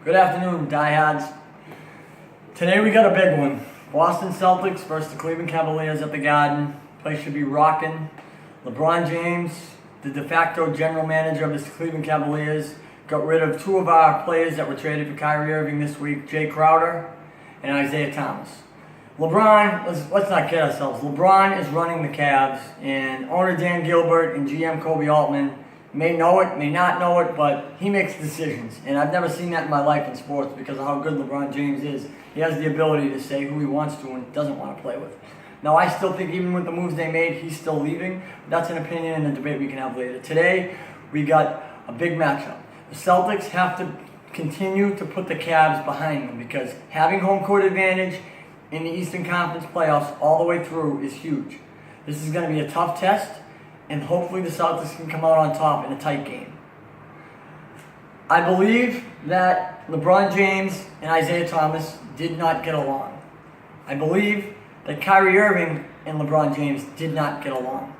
Good afternoon, diehards. Today we got a big one. Boston Celtics versus the Cleveland Cavaliers at the Garden. Place should be rocking. LeBron James, the de facto general manager of the Cleveland Cavaliers, got rid of two of our players that were traded for Kyrie Irving this week, Jay Crowder and Isaiah Thomas. LeBron, let's not kid ourselves. LeBron is running the Cavs, and owner Dan Gilbert and GM Kobe Altman may know it, may not know it, but he makes decisions. And I've never seen that in my life in sports because of how good LeBron James is. He has the ability to say who he wants to and doesn't want to play with. Now, I still think even with the moves they made, he's still leaving. That's an opinion and a debate we can have later. Today, we got a big matchup. The Celtics have to continue to put the Cavs behind them because having home court advantage in the Eastern Conference playoffs all the way through is huge. This is going to be a tough test, and hopefully the Celtics can come out on top in a tight game. I believe that LeBron James and Isaiah Thomas did not get along. I believe that Kyrie Irving and LeBron James did not get along.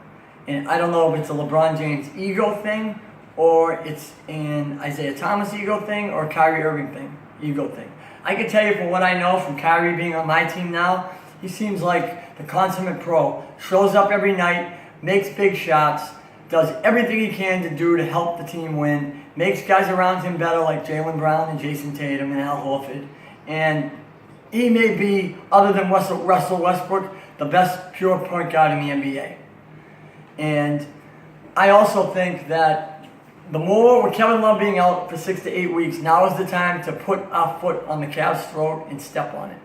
And I don't know if it's a LeBron James ego thing, or it's an Isaiah Thomas ego thing, or a Kyrie Irving ego thing. I can tell you from what I know from Kyrie being on my team now, he seems like the consummate pro. Shows up every night, makes big shots, does everything he can to do to help the team win, makes guys around him better like Jaylen Brown and Jason Tatum and Al Horford. And he may be, other than Russell Westbrook, the best pure point guard in the NBA. And I also think that the more with Kevin Love being out for 6 to 8 weeks, now is the time to put our foot on the Cavs' throat and step on it.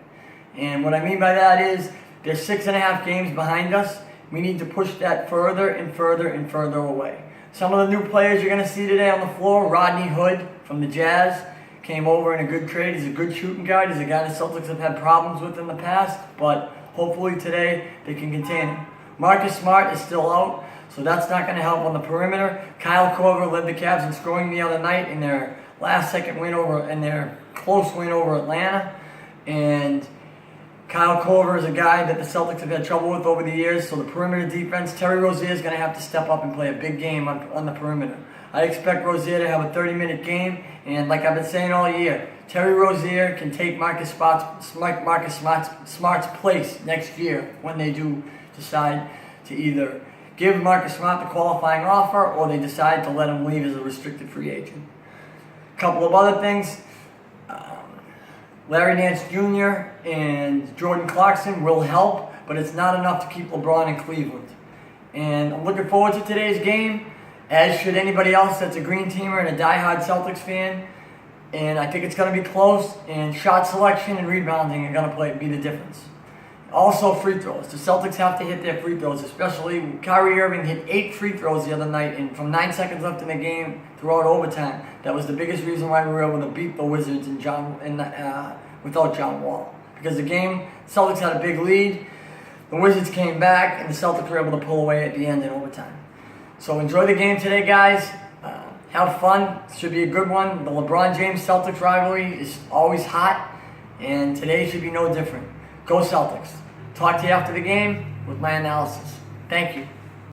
And what I mean by that is they're 6.5 games behind us. We need to push that further and further and further away. Some of the new players you're going to see today on the floor, Rodney Hood from the Jazz, came over in a good trade. He's a good shooting guard. He's a guy the Celtics have had problems with in the past, but hopefully today they can contain him. Marcus Smart is still out, so that's not going to help on the perimeter. Kyle Korver led the Cavs in scoring the other night in their last-second win in their close win over Atlanta. And Kyle Korver is a guy that the Celtics have had trouble with over the years, so the perimeter defense, Terry Rozier is going to have to step up and play a big game on the perimeter. I expect Rozier to have a 30-minute game, and like I've been saying all year, Terry Rozier can take Marcus Smart's place next year when they do decide to either give Marcus Smart the qualifying offer or they decide to let him leave as a restricted free agent. A couple of other things. Larry Nance Jr. and Jordan Clarkson will help, but it's not enough to keep LeBron in Cleveland. And I'm looking forward to today's game, as should anybody else that's a green teamer and a diehard Celtics fan. And I think it's going to be close, and shot selection and rebounding are going to be the difference. Also, free throws. The Celtics have to hit their free throws, especially Kyrie Irving hit 8 free throws the other night, and from 9 seconds left in the game throughout overtime, that was the biggest reason why we were able to beat the Wizards without John Wall. Because the Celtics had a big lead, the Wizards came back, and the Celtics were able to pull away at the end in overtime. So enjoy the game today, guys. Have fun. It should be a good one. The LeBron James Celtics rivalry is always hot, and today should be no different. Go Celtics. Talk to you after the game with my analysis. Thank you.